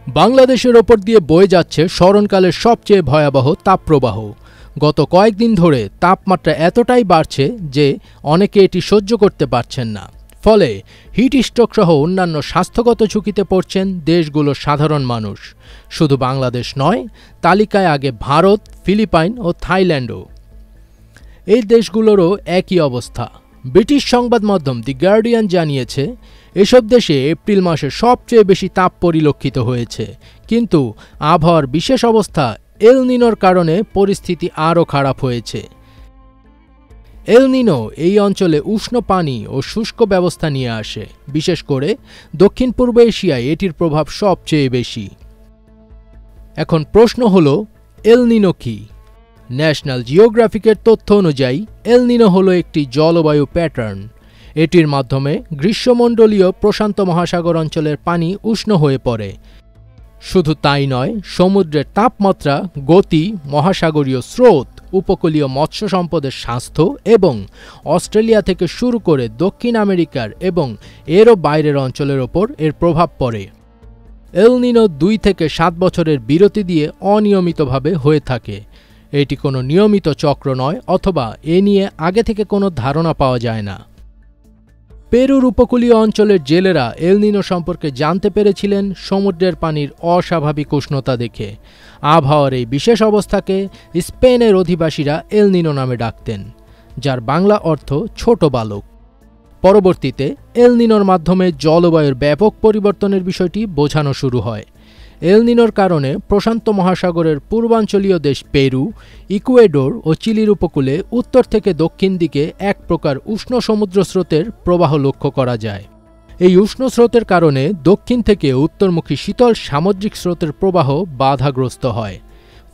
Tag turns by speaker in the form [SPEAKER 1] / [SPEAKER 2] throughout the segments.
[SPEAKER 1] বাংলাদেশের ওপর দিয়ে বয়ে যাচ্ছে স্মরণকালের সবচেয়ে ভয়াবহ তাপপ্রবাহ। গত কয়েকদিন ধরে তাপমাত্রা এতটাই বাড়ছে যে অনেকে এটি সহ্য করতে পারছেন না। ফলে হিট স্ট্রোক সহ অন্যান্য স্বাস্থ্যগত ঝুঁকিতে পড়ছেন দেশগুলোর সাধারণ মানুষ। শুধু বাংলাদেশ নয়, তালিকায় আগে ভারত, ফিলিপাইন ও থাইল্যান্ডও। এই দেশগুলোরও একই অবস্থা। ব্রিটিশ সংবাদ মাধ্যম দি গার্ডিয়ান জানিয়েছে, এসব দেশে এপ্রিল মাসে সবচেয়ে বেশি তাপ পরিলক্ষিত হয়েছে। কিন্তু আবহাওয়ার বিশেষ অবস্থা এল নিনোর কারণে পরিস্থিতি আরও খারাপ হয়েছে। এল নিনো এই অঞ্চলে উষ্ণ পানি ও শুষ্ক ব্যবস্থা নিয়ে আসে। বিশেষ করে দক্ষিণ পূর্ব এশিয়ায় এটির প্রভাব সবচেয়ে বেশি। এখন প্রশ্ন হলো, এল নিনো কি? ন্যাশনাল জিওগ্রাফিকের তথ্য অনুযায়ী এল নিনো হলো একটি জলবায়ু প্যাটার্ন। এটির মাধ্যমে গ্রীষ্মমণ্ডলীয় প্রশান্ত মহাসাগর অঞ্চলের পানি উষ্ণ হয়ে পড়ে। শুধু তাই নয়, সমুদ্রের তাপমাত্রা, গতি, মহাসাগরীয় স্রোত, উপকূলীয় মৎস্য সম্পদের স্বাস্থ্য এবং অস্ট্রেলিয়া থেকে শুরু করে দক্ষিণ আমেরিকার এবং এরও বাইরের অঞ্চলের ওপর এর প্রভাব পড়ে। এল নিনো 2 থেকে 7 বছরের বিরতি দিয়ে অনিয়মিতভাবে হয়ে থাকে। এটি কোনো নিয়মিত চক্র নয়, অথবা এ নিয়ে আগে থেকে কোনো ধারণা পাওয়া যায় না। পেরুর উপকূলীয় অঞ্চলের জেলেরা এল নিনো সম্পর্কে জানতে পেরেছিলেন সমুদ্রের পানির অস্বাভাবিক উষ্ণতা দেখে। আবহাওয়ার এই বিশেষ অবস্থাকে স্পেনের অধিবাসীরা এল নিনো নামে ডাকতেন, যার বাংলা অর্থ ছোট বালক। পরবর্তীতে এল নিনোর মাধ্যমে জলবায়ুর ব্যাপক পরিবর্তনের বিষয়টি বোঝানো শুরু হয়। এল নিনোর কারণে প্রশান্ত মহাসাগরের পূর্বাঞ্চলীয় দেশ পেরু, ইকুয়েডর ও চিলির উপকূলে উত্তর থেকে দক্ষিণ দিকে এক প্রকার উষ্ণ সমুদ্র স্রোতের প্রবাহ লক্ষ্য করা যায়। এই উষ্ণ স্রোতের কারণে দক্ষিণ থেকে উত্তরমুখী শীতল সামুদ্রিক স্রোতের প্রবাহ বাধাগ্রস্ত হয়।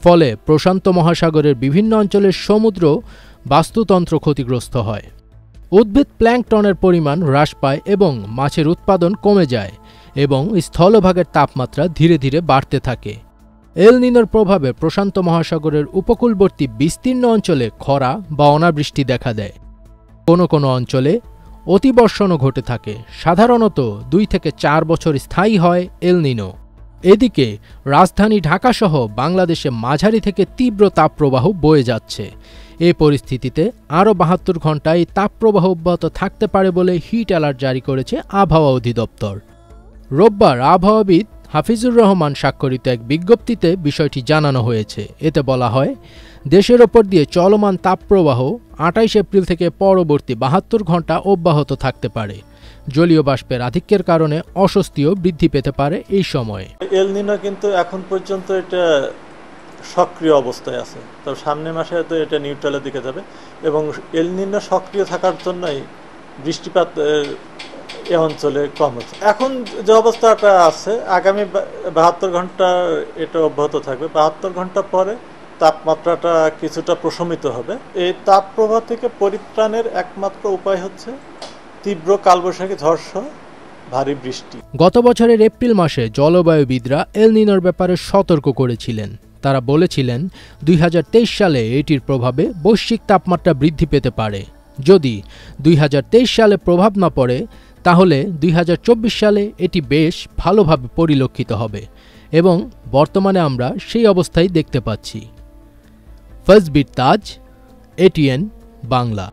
[SPEAKER 1] ফলে প্রশান্ত মহাসাগরের বিভিন্ন অঞ্চলের সমুদ্র বাস্তুতন্ত্র ক্ষতিগ্রস্ত হয়। উদ্ভিদ প্ল্যাঙ্কটনের পরিমাণ হ্রাস পায় এবং মাছের উৎপাদন কমে যায় এবং স্থলভাগের তাপমাত্রা ধীরে ধীরে বাড়তে থাকে। এল নিনোর প্রভাবে প্রশান্ত মহাসাগরের উপকূলবর্তী বিস্তীর্ণ অঞ্চলে খরা বা অনাবৃষ্টি দেখা দেয়। কোনো কোনো অঞ্চলে অতিবর্ষণও ঘটে থাকে। সাধারণত 2 থেকে 4 বছর স্থায়ী হয় এল নিনো। এদিকে রাজধানী ঢাকাসহ বাংলাদেশে মাঝারি থেকে তীব্র তাপপ্রবাহ বয়ে যাচ্ছে। এ পরিস্থিতিতে আরও 72 ঘণ্টায় তাপপ্রবাহ অব্যাহত থাকতে পারে বলে হিট অ্যালার্ট জারি করেছে আবহাওয়া অধিদপ্তর। রোববার আবহাওয়াবিদ হাফিজুর রহমান স্বাক্ষরিত এক বিজ্ঞপ্তিতে বিষয়টি জানানো হয়েছে। এতে বলা হয়, দেশের ওপর দিয়ে চলমান তাপপ্রবাহ 28 এপ্রিল থেকে পরবর্তী 72 ঘণ্টা অব্যাহত থাকতে পারে। জলীয় বাষ্পের আধিক্যের কারণে অস্বস্তিও বৃদ্ধি পেতে পারে এই সময়ে।
[SPEAKER 2] এল নিনো কিন্তু এখন পর্যন্ত এটা সক্রিয় অবস্থায় আছে, তবে সামনের মাসে হয়তো এটা নিউট্রালের দিকে যাবে এবং এল নিনো সক্রিয় থাকার জন্যই বৃষ্টিপাত এ অঞ্চলে কম হচ্ছে। এখন যে অবস্থাটা আছে, আগামী 72 ঘন্টা এটা অব্যাহত থাকবে। 72 ঘন্টা পরে তাপমাত্রাটা কিছুটা প্রশমিত হবে। এই তাপপ্রবাহ থেকে পরিত্রাণের একমাত্র উপায় হচ্ছে তীব্র কালবৈশাখী ঝড়সহ ভারী বৃষ্টি।
[SPEAKER 1] গত বছরের এপ্রিল মাসে জলবায়ুবিদরা এল নিনোর ব্যাপারে সতর্ক করেছিলেন। তারা বলেছিলেন 2023 সালে এটির প্রভাবে বৈশ্বিক তাপমাত্রা বৃদ্ধি পেতে পারে। যদি 2023 সালে প্রভাব না পড়ে, তাহলে 2024 সালে এটি বেশ ভালোভাবে পরিলক্ষিত হবে এবং বর্তমানে আমরা সেই অবস্থায় দেখতে পাচ্ছি। ফজবির তাজ, এটিএন বাংলা।